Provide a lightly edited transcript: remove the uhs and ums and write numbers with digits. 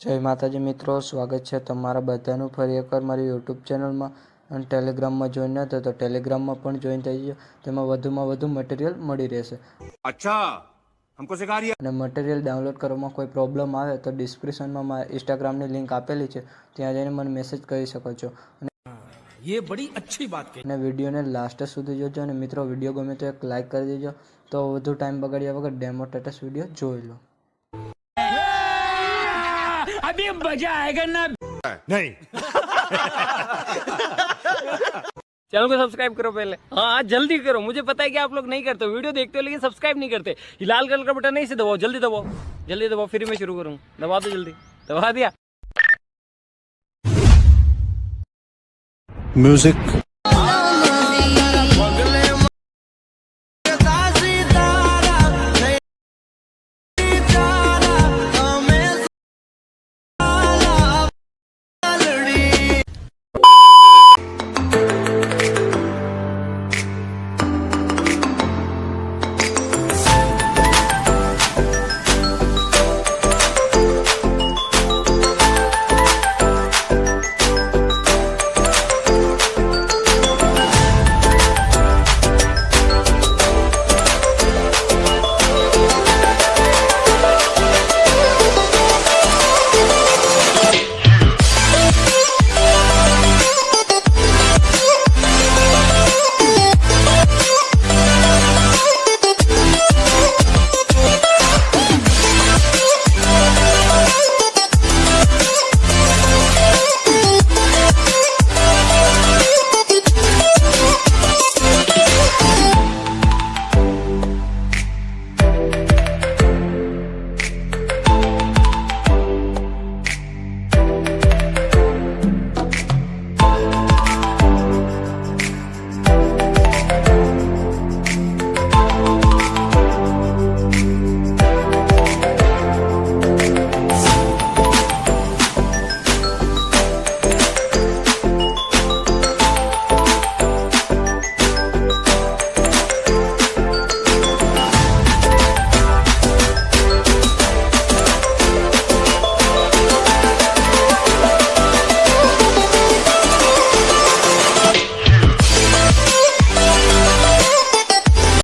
જય માતાજી મિત્રો, સ્વાગત છે તમારા બધાનું ફરી એકવાર મારી યુટ્યુબ ચેનલમાં અને ટેલિગ્રામમાં જોઈન ન થયો તો ટેલિગ્રામમાં પણ જોઈન થઈ ગયો. તેમાં વધુમાં વધુ મટીરિયલ મળી રહેશે. अच्छा हमको सिखा रही है। અને મટીરિયલ ડાઉનલોડ કરવામાં કોઈ પ્રોબ્લેમ આવે તો ડિસ્ક્રિપ્શનમાં મારા ઇન્સ્ટાગ્રામની લિંક આપેલી છે, ત્યાં જઈને મને મેસેજ કરી શકો છો. ये बड़ी अच्छी बात कही। અને વિડીયોને લાસ્ટ સુધી જોજો. અને મિત્રો, વિડીયો ગમે તો એક લાઇક કરી દેજો. તો વધુ ટાઈમ બગાડ્યા વગર ડેમો સ્ટેટસ વિડીયો જોઈ લો. अभी मजा आएगा ना। नहीं चैनल को सब्सक्राइब करो पहले। हाँ जल्दी करो, मुझे पता है कि आप लोग नहीं करते, वीडियो देखते हो लेकिन सब्सक्राइब नहीं करते। ये लाल कलर का बटन नहीं से दबाओ, जल्दी दबाओ, जल्दी दबाओ, फिर मैं शुरू करूँ। दबा दो जल्दी, दबा दिया। म्यूजिक